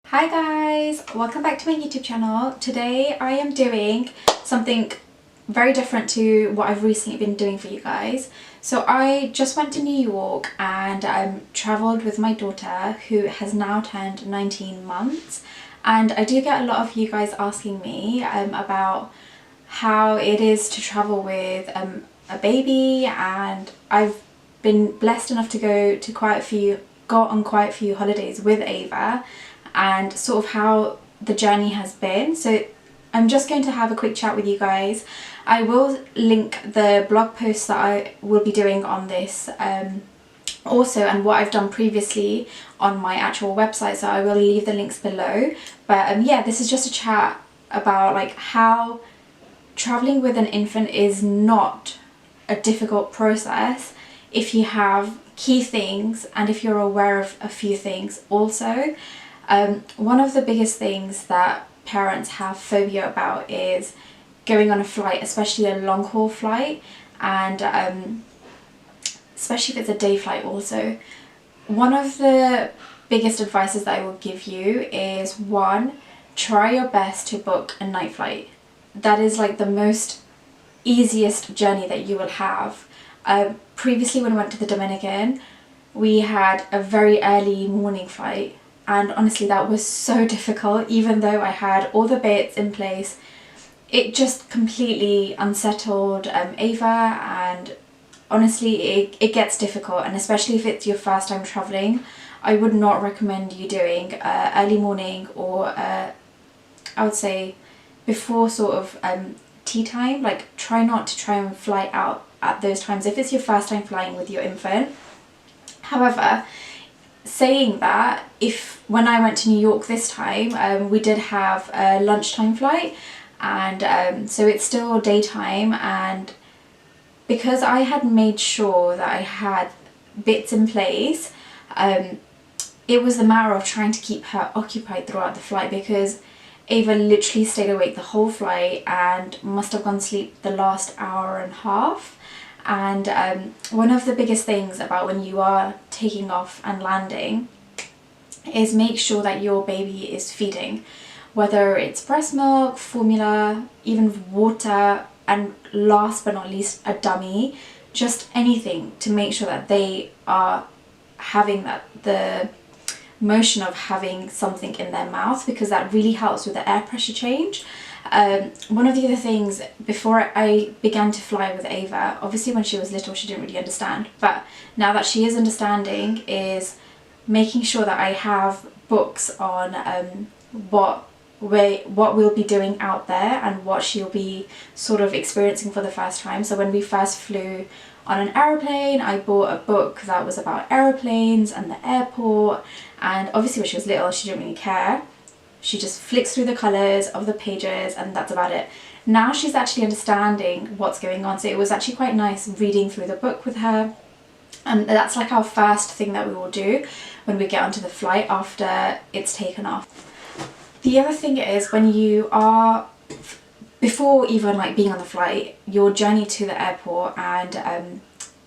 Hi guys, welcome back to my YouTube channel. Today I am doing something very different to what I've recently been doing for you guys. So I just went to New York and travelled with my daughter who has now turned 19 months, and I do get a lot of you guys asking me about how it is to travel with a baby, and I've been blessed enough to go on quite a few holidays with Ava, and sort of how the journey has been. So I'm just going to have a quick chat with you guys. I will link the blog post that I will be doing on this also, and what I've done previously on my actual website, so I will leave the links below. But yeah, this is just a chat about like how traveling with an infant is not a difficult process if you have key things and if you're aware of a few things also. One of the biggest things that parents have phobia about is going on a flight, especially a long haul flight, and especially if it's a day flight also. One of the biggest advices that I will give you is, one, try your best to book a night flight. That is like the most easiest journey that you will have. Previously when I went to the Dominican, we had a very early morning flight, and honestly that was so difficult. Even though I had all the bits in place, it just completely unsettled Ava, and honestly it gets difficult, and especially if it's your first time travelling, I would not recommend you doing early morning or I would say before sort of tea time. Like, try not to try and fly out at those times if it's your first time flying with your infant. However, saying that, when I went to New York this time, we did have a lunchtime flight, and so it's still daytime, and because I had made sure that I had bits in place, it was a matter of trying to keep her occupied throughout the flight, because Ava literally stayed awake the whole flight and must have gone to sleep the last hour and a half. And one of the biggest things about when you are taking off and landing is make sure that your baby is feeding, whether it's breast milk, formula, even water, and last but not least a dummy, just anything to make sure that they are having the motion of having something in their mouth, because that really helps with the air pressure change. One of the other things, before I began to fly with Ava, obviously when she was little she didn't really understand, but now that she is understanding, is making sure that I have books on what we'll be doing out there and what she'll be sort of experiencing for the first time. So when we first flew on an aeroplane, I bought a book that was about aeroplanes and the airport, and obviously when she was little she didn't really care. She just flicks through the colours of the pages and that's about it. Now she's actually understanding what's going on, so it was actually quite nice reading through the book with her. And that's like our first thing that we will do when we get onto the flight after it's taken off. The other thing is, when you are, before even like being on the flight, your journey to the airport, and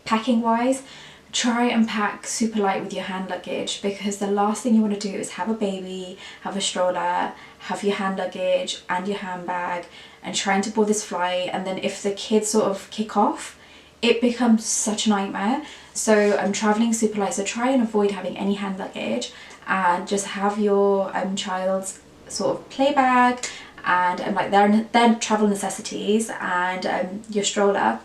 packing wise, try and pack super light with your hand luggage, because the last thing you want to do is have a baby, have a stroller, have your hand luggage and your handbag, and trying to board this flight, and then if the kids sort of kick off, it becomes such a nightmare. So I'm travelling super light, so try and avoid having any hand luggage, and just have your child's sort of play bag and like their travel necessities, and your stroller,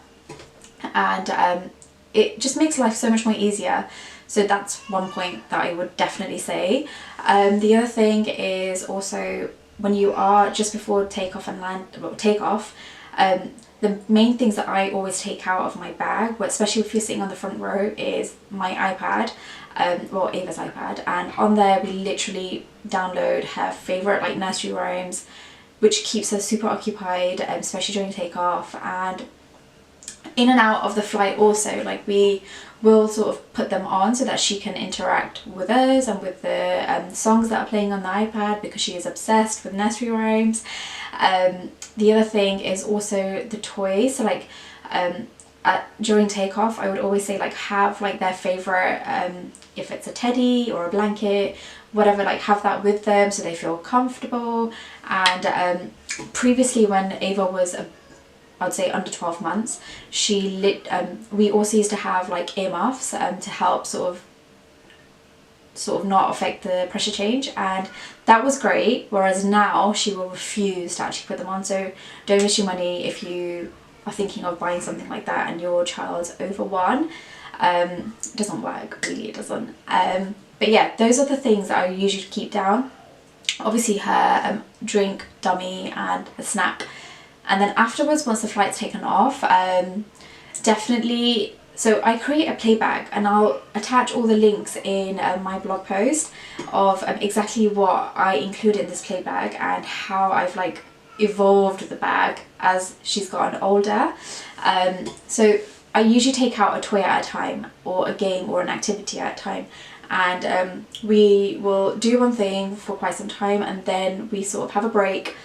and it just makes life so much more easier. So that's one point that I would definitely say. The other thing is also, when you are just before takeoff and takeoff, the main things that I always take out of my bag, especially if you're sitting on the front row, is my iPad, well, Ava's iPad, and on there we literally download her favourite like nursery rhymes, which keeps her super occupied, especially during takeoff, and in and out of the flight also. Like, we will sort of put them on so that she can interact with us and with the songs that are playing on the iPad, because she is obsessed with nursery rhymes. The other thing is also the toys. So like during takeoff I would always say like have like their favorite, if it's a teddy or a blanket, whatever, like have that with them so they feel comfortable. And previously when Ava was I'd say under 12 months, we also used to have like earmuffs to help sort of not affect the pressure change, and that was great. Whereas now she will refuse to actually put them on, so don't waste your money if you are thinking of buying something like that and your child's over 1. It doesn't work, really, it doesn't. But yeah, those are the things that I usually keep down. Obviously her drink, dummy and a snack. And then afterwards, once the flight's taken off, definitely, so I create a play bag and I'll attach all the links in my blog post of exactly what I include in this play bag and how I've like evolved the bag as she's gotten older. So I usually take out a toy at a time, or a game or an activity at a time, and we will do one thing for quite some time and then we sort of have a break,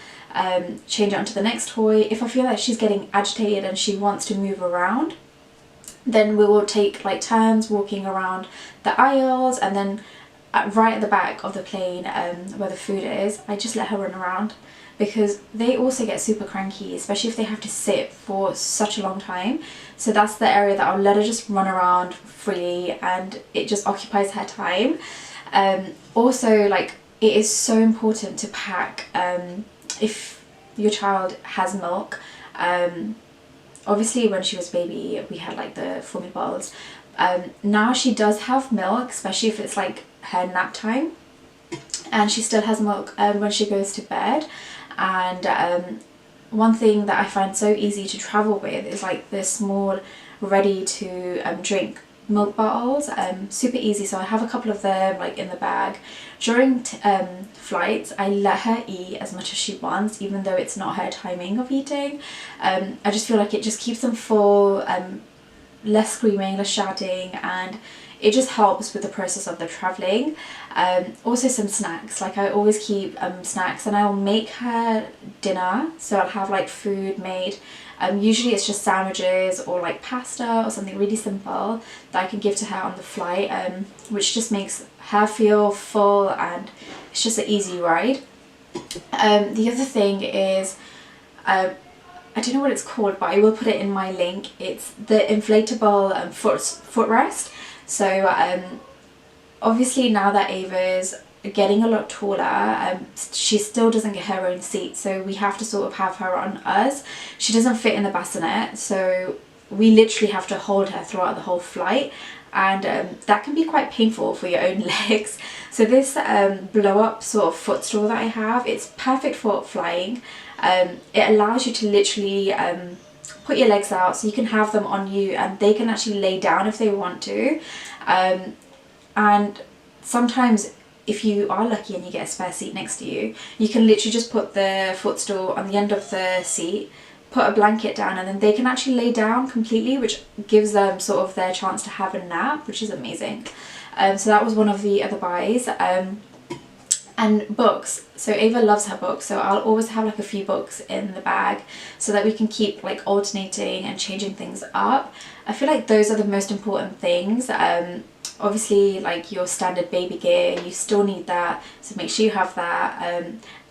change it onto the next toy. If I feel like she's getting agitated and she wants to move around, then we will take like turns walking around the aisles, and then right at the back of the plane where the food is, I just let her run around, because they also get super cranky, especially if they have to sit for such a long time. So that's the area that I'll let her just run around freely, and it just occupies her time. Also, like, it is so important to pack if your child has milk. Obviously when she was a baby we had like the formula bottles. Now she does have milk, especially if it's like her nap time, and she still has milk when she goes to bed. And one thing that I find so easy to travel with is like the small ready to drink milk bottles. Super easy, so I have a couple of them like in the bag. During flights I let her eat as much as she wants, even though it's not her timing of eating. I just feel like it just keeps them full, less screaming, less shouting, and it just helps with the process of the travelling. Also some snacks, like I always keep snacks, and I'll make her dinner, so I'll have like food made. Usually it's just sandwiches or like pasta or something really simple that I can give to her on the flight, which just makes her feel full, and it's just an easy ride. The other thing is, I don't know what it's called, but I will put it in my link. It's the inflatable footrest. So obviously now that Ava's getting a lot taller, she still doesn't get her own seat, so we have to sort of have her on us. She doesn't fit in the bassinet, so we literally have to hold her throughout the whole flight, and that can be quite painful for your own legs. So this blow up sort of footstool that I have, it's perfect for flying. It allows you to literally put your legs out so you can have them on you, and they can actually lay down if they want to. And sometimes if you are lucky and you get a spare seat next to you, you can literally just put the footstool on the end of the seat, put a blanket down, and then they can actually lay down completely, which gives them sort of their chance to have a nap, which is amazing. So that was one of the other buys. And books, so Ava loves her books, so I'll always have like a few books in the bag so that we can keep like alternating and changing things up. I feel like those are the most important things. Obviously like your standard baby gear, you still need that, so make sure you have that.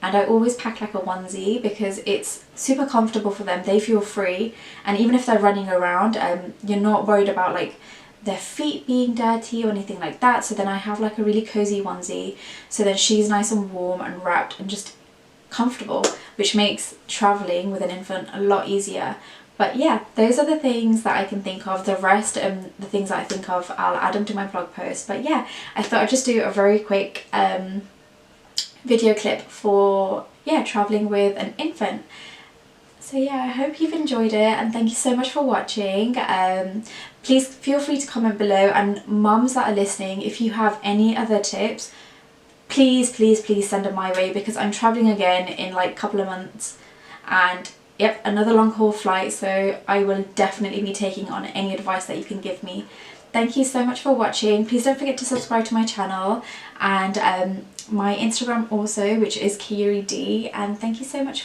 And I always pack like a onesie because it's super comfortable for them, they feel free, and even if they're running around, you're not worried about like their feet being dirty or anything like that. So then I have like a really cozy onesie, so then she's nice and warm and wrapped and just comfortable, which makes traveling with an infant a lot easier. But yeah, those are the things that I can think of. The rest, the things that I think of, I'll add them to my blog post. But yeah, I thought I'd just do a very quick video clip for, yeah, traveling with an infant. So yeah, I hope you've enjoyed it, and thank you so much for watching. Please feel free to comment below, and mums that are listening, if you have any other tips, please send them my way, because I'm traveling again in like a couple of months, and yep, another long haul flight, so I will definitely be taking on any advice that you can give me. Thank you so much for watching. Please don't forget to subscribe to my channel, and my Instagram also, which is Keyury D, and thank you so much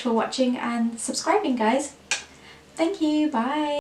for watching and subscribing, guys. Thank you, bye.